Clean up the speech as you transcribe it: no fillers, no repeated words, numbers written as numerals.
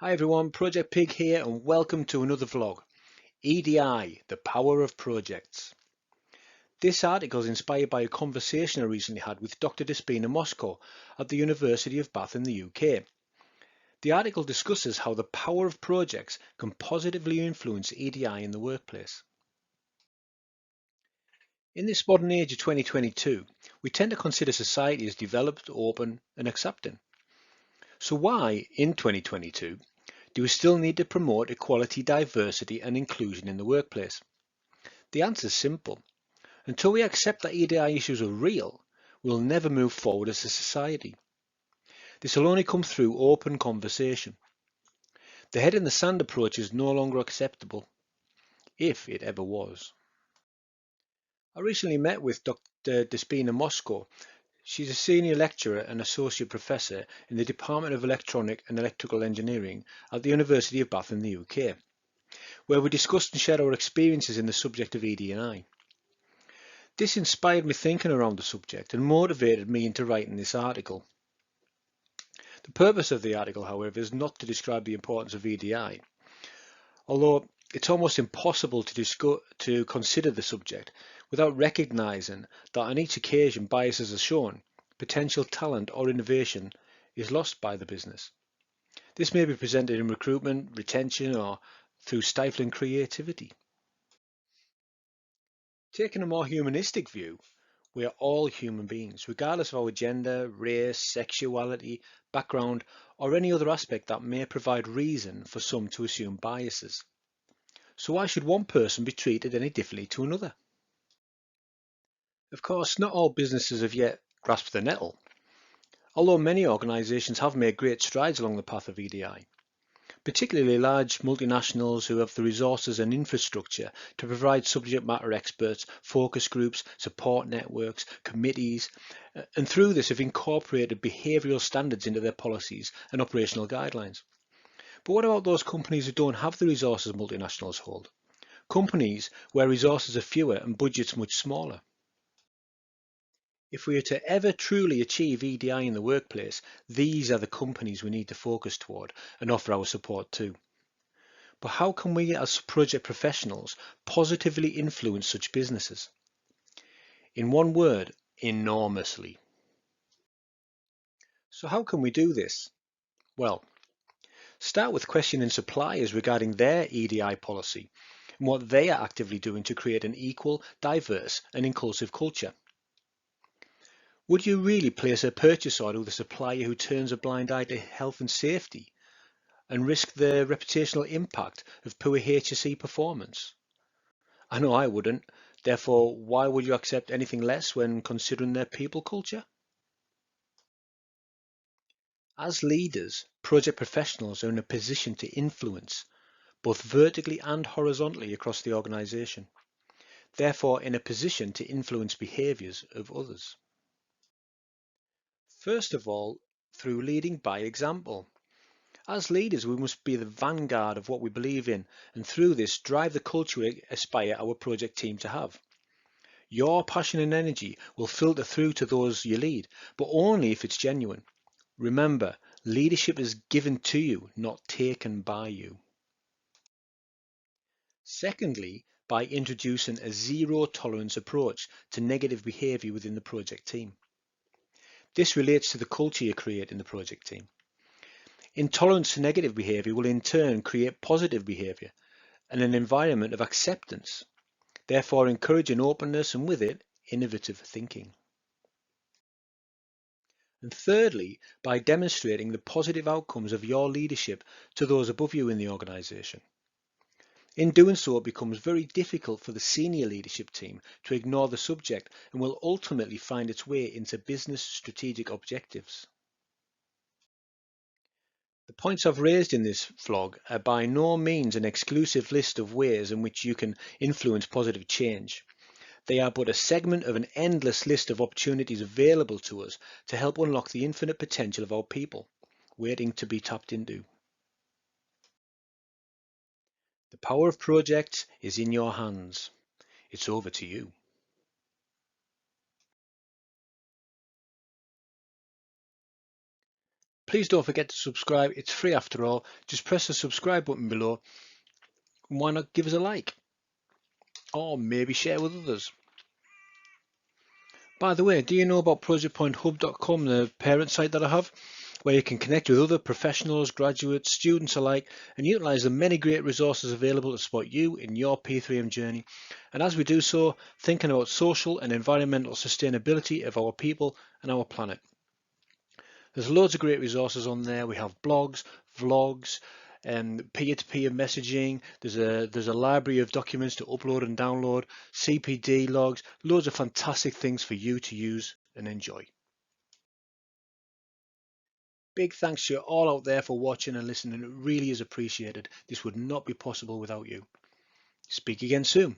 Hi everyone, Project Pig here and welcome to another vlog. EDI, the power of projects. This article is inspired by a conversation I recently had with Dr Despina Moschou at the University of Bath in the UK. The article discusses how the power of projects can positively influence EDI in the workplace. In this modern age of 2022, we tend to consider society as developed, open and accepting. So why, in 2022, do we still need to promote equality, diversity and inclusion in the workplace? The answer is simple. Until we accept that EDI issues are real, we'll never move forward as a society. This will only come through open conversation. The head in the sand approach is no longer acceptable, if it ever was. I recently met with Dr Despina Moschou. She's a senior lecturer and associate professor in the Department of Electronic and Electrical Engineering at the University of Bath in the UK, where we discussed and shared our experiences in the subject of ED&I. This inspired me thinking around the subject and motivated me into writing this article. The purpose of the article, however, is not to describe the importance of EDI, although it's almost impossible to consider the subject without recognising that on each occasion biases are shown, potential talent or innovation is lost by the business. This may be presented in recruitment, retention or through stifling creativity. Taking a more humanistic view, we are all human beings, regardless of our gender, race, sexuality, background, or any other aspect that may provide reason for some to assume biases. So why should one person be treated any differently to another? Of course, not all businesses have yet grasped the nettle, although many organisations have made great strides along the path of EDI. Particularly large multinationals who have the resources and infrastructure to provide subject matter experts, focus groups, support networks, committees, and through this have incorporated behavioural standards into their policies and operational guidelines. But what about those companies who don't have the resources multinationals hold? Companies where resources are fewer and budgets much smaller. If we are to ever truly achieve EDI in the workplace, these are the companies we need to focus toward and offer our support to. But how can we as project professionals positively influence such businesses? In one word, enormously. So how can we do this? Well, start with questioning suppliers regarding their EDI policy and what they are actively doing to create an equal, diverse and inclusive culture. Would you really place a purchase order with a supplier who turns a blind eye to health and safety and risk the reputational impact of poor HSE performance? I know I wouldn't. Therefore, why would you accept anything less when considering their people culture? As leaders, project professionals are in a position to influence, both vertically and horizontally across the organisation, therefore in a position to influence behaviours of others. First of all, through leading by example. As leaders, we must be the vanguard of what we believe in, and through this drive the culture we aspire our project team to have. Your passion and energy will filter through to those you lead, but only if it's genuine. Remember, leadership is given to you, not taken by you. Secondly, by introducing a zero tolerance approach to negative behaviour within the project team. This relates to the culture you create in the project team. Intolerance to negative behaviour will in turn create positive behaviour and an environment of acceptance, therefore encouraging openness and with it, innovative thinking. And thirdly, by demonstrating the positive outcomes of your leadership to those above you in the organisation. In doing so, it becomes very difficult for the senior leadership team to ignore the subject and will ultimately find its way into business strategic objectives. The points I've raised in this vlog are by no means an exclusive list of ways in which you can influence positive change. They are but a segment of an endless list of opportunities available to us to help unlock the infinite potential of our people, waiting to be tapped into. The power of projects is in your hands. It's over to you. Please don't forget to subscribe. It's free after all. Just press the subscribe button below. And why not give us a like? Or maybe share with others. By the way, do you know about projectpointhub.com, the parent site that I have, where you can connect with other professionals, graduates, students alike, and utilize the many great resources available to support you in your P3M journey. And as we do so, thinking about social and environmental sustainability of our people and our planet. There's loads of great resources on there. We have blogs, vlogs, and peer-to-peer messaging. There's a library of documents to upload and download, CPD logs, loads of fantastic things for you to use and enjoy. Big thanks to you all out there for watching and listening. It really is appreciated. This would not be possible without you. Speak again soon.